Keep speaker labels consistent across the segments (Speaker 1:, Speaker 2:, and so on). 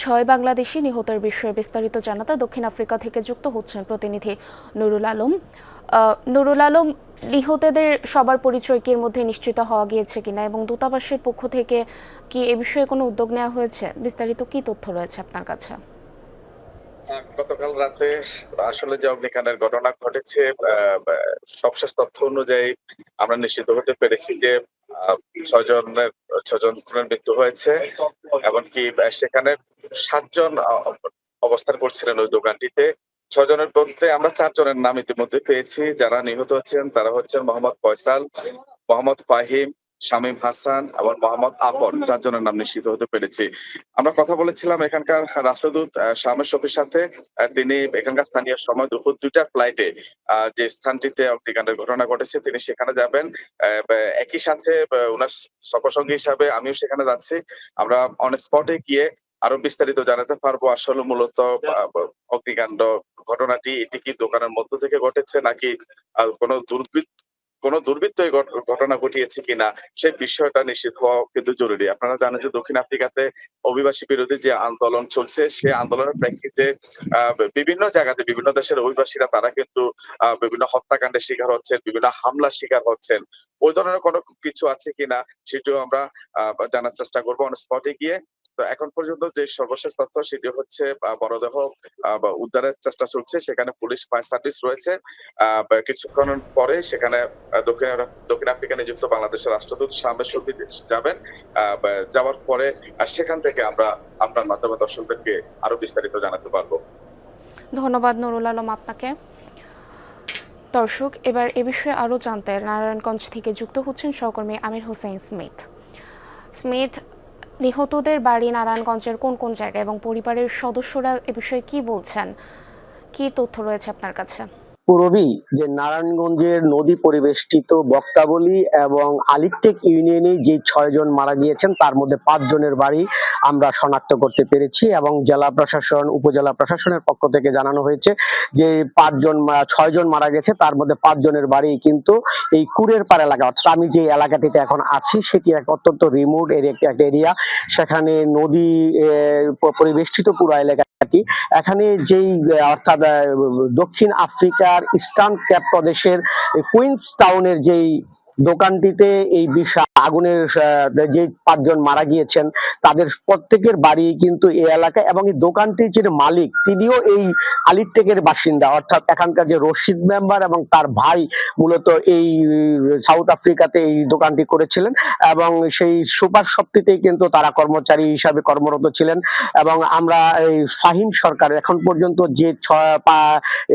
Speaker 1: 6 বাংলাদেশি নিহতের বিষয়ে বিস্তারিত জানাতে দক্ষিণ আফ্রিকা থেকে যুক্ত হচ্ছেন প্রতিনিধি নুরুল আলম। নুরুল আলম, নিহতদের সবার পরিচয় কি এর মধ্যে নিশ্চিত হওয়া গিয়েছে কিনা এবং দূতাবাসের পক্ষ থেকে কি এ বিষয়ে কোনো উদ্যোগ নেওয়া হয়েছে? বিস্তারিত কি তথ্য রয়েছে আপনার কাছে?
Speaker 2: গতকাল রাতে আসলে যে অগ্নিকাণ্ডের ঘটনা ঘটেছে, সবশেষ তথ্য অনুযায়ী আমরা নিশ্চিত হতে পেরেছি যে আহ, ছয়জনের ছয়জনের মৃত্যু হয়েছে। এমনকি সেখানে 7 জন অবস্থান করছিলেন ওই দোকানটিতে। 6 জনের মধ্যে আমরা 4 জনের নাম ইতিমধ্যে পেয়েছি। যারা নিহত হচ্ছেন তারা হচ্ছেন মোহাম্মদ ফয়সাল, মোহাম্মদ ফাহিম, শামীম হাসান এবং মোহাম্মদ আপন। 4 জনের নাম নিশ্চিত হতে পেরেছি। আমরা কথা বলেছিলাম এখানকার রাষ্ট্রদূত শামের শফির সাথে। তিনি এখানকার স্থানীয় সময় দুপুর 2টার ফ্লাইটে যে স্থানটিতে অগ্নিকাণ্ডের ঘটনা ঘটেছে তিনি সেখানে যাবেন। একই সাথে উনার সফরসঙ্গী হিসাবে আমিও সেখানে যাচ্ছি। আমরা অন স্পটে গিয়ে আরো বিস্তারিত জানাতে পারবো আসলে মূলত অগ্নিকাণ্ড ঘটনাটি এটি কি দোকানের মধ্য থেকে ঘটেছে নাকি কোনো দুর্বৃত্ত এই ঘটনা ঘটিয়েছে কিনা সেই বিষয়টা নিশ্চিত হওয়া কিন্তু জরুরি। আপনারা জানেন যে দক্ষিণ আফ্রিকাতে অভিবাসী বিরোধী যে আন্দোলন চলছে সে আন্দোলনের প্রেক্ষিতে বিভিন্ন জায়গাতে বিভিন্ন দেশের অভিবাসীরা তারা কিন্তু বিভিন্ন হত্যাকাণ্ডের শিকার হচ্ছেন, বিভিন্ন হামলার শিকার হচ্ছেন। ওই ধরনের কোনো কিছু আছে কিনা সেটিও আমরা জানার চেষ্টা করবো অন স্পটে গিয়ে। তো এখন পর্যন্ত যে সর্বশেষ তথ্য সেটি হচ্ছে মরদেহ উদ্ধারের চেষ্টা চলছে। সেখানে পুলিশ ফায়ার সার্ভিস রয়েছে। কিছুক্ষণ পরে সেখানে দক্ষিণ আফ্রিকা নিযুক্ত বাংলাদেশের রাষ্ট্রদূত শামের শফি যাবেন। যাওয়ার পরে সেখান থেকে আমরা আপনার মাধ্যমে দর্শকদেরকে আরো বিস্তারিত জানাতে পারবো।
Speaker 1: ধন্যবাদ নুরুল আলম আপনাকে। দর্শক, এবার এ বিষয়ে আরও জানতে নারায়ণগঞ্জ থেকে যুক্ত হচ্ছেন সহকর্মী আমির হোসেন স্মিথ। নিহতদের বাড়ি নারায়ণগঞ্জের কোন কোন জায়গায় এবং পরিবারের সদস্যরা এ বিষয়ে কি বলছেন? কি তথ্য রয়েছে আপনার কাছে?
Speaker 3: পূরবী যে নারায়ণগঞ্জের নদী পরিবেষ্টিত বক্তাবলী এবং আলিকটেক ইউনিয়নে যে 6 জন মারা গিয়েছেন তার মধ্যে 5 জনের বাড়ি আমরা শনাক্ত করতে পেরেছি এবং জেলা প্রশাসন উপজেলা প্রশাসনের পক্ষ থেকে জানানো হয়েছে যে 6 জন মারা গেছে, তার মধ্যে 5 জনের বাড়ি কিন্তু এই কুড়ের পাড় এলাকা, অর্থাৎ আমি যে এলাকাটিতে এখন আছি সেটি এক অত্যন্ত রিমোট একটা এরিয়া। সেখানে নদী পরিবেষ্টিত পুরো এলাকা। এখানে যেই অর্থাৎ দক্ষিণ আফ্রিকার ইস্টার্ন কেপ প্রদেশের কুইন্স টাউনের যেই দোকানটিতে এই বিশাল আগুনের যে 5 জন মারা গিয়েছেন তাদের প্রত্যেকের বাড়ি কিন্তু এই এলাকায় এবং এই দোকানটির যে মালিক তিনিও এই আলিটেকের বাসিন্দা, অর্থাৎ এখানকার যে রশিদ মেম্বার এবং তার ভাই মূলত এই সাউথ আফ্রিকাতে এই দোকানটি করেছিলেন এবং সেই সুপার শপটিতেই কিন্তু তারা কর্মচারী হিসাবে কর্মরত ছিলেন। এবং আমরা এই ফাহিম সরকার এখন পর্যন্ত যে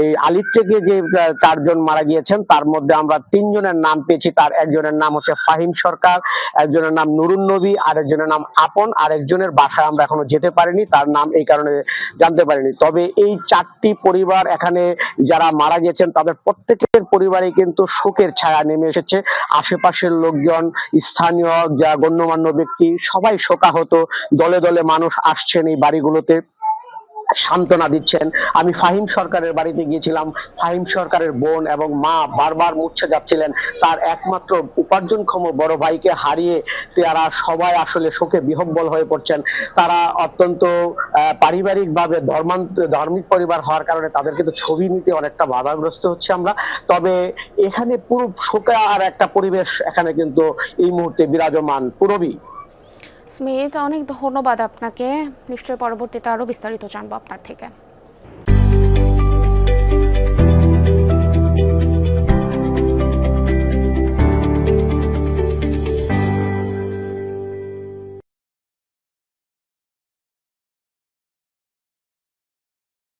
Speaker 3: এই আলিটেকে যে 4 জন মারা গিয়েছেন তার মধ্যে আমরা 3 জনের নাম পেয়েছি। তার একজনের নাম হচ্ছে ফাহিম সরকার, একজনের নাম নুরুন নবী, আরেকজনের নাম আপন, আরেকজনের বাসায় আমরা এখনো যেতে পারিনি, তার নাম এই কারণে জানতে পারিনি। তবে এই 4টি পরিবার এখানে যারা মারা গেছেন তাদের প্রত্যেকের পরিবারে কিন্তু শোকের ছায়া নেমে এসেছে। আশেপাশের লোকজন, স্থানীয় যা গণ্যমান্য ব্যক্তি সবাই শোকাহত। দলে দলে মানুষ আসছেন এই বাড়িগুলোতে, সান্ত্বনা দিচ্ছেন। আমি ফাহিম সরকারের বাড়িতে গিয়েছিলাম। ফাহিম সরকারের বোন এবং মা বারবার মূর্ছা যাচ্ছিলেন। তার একমাত্র উপার্জনক্ষম বড় ভাইকে হারিয়ে তারা সবাই আসলে শোকে বিহ্বল হয়ে পড়ছেন। তারা অত্যন্ত পারিবারিকভাবে ধার্মিক পরিবার হওয়ার কারণে তাদের কিন্তু ছবি নিতে অনেকটা বাধাগ্রস্ত হচ্ছে আমরা। তবে এখানে পুরো শোকা আর একটা পরিবেশ এখানে কিন্তু এই মুহূর্তে বিরাজমান। পূরবী
Speaker 1: স্মিথ, অনেক ধন্যবাদ আপনাকে। নিশ্চয়ই পরবর্তীতে আরও বিস্তারিত জানবো আপনার থেকে।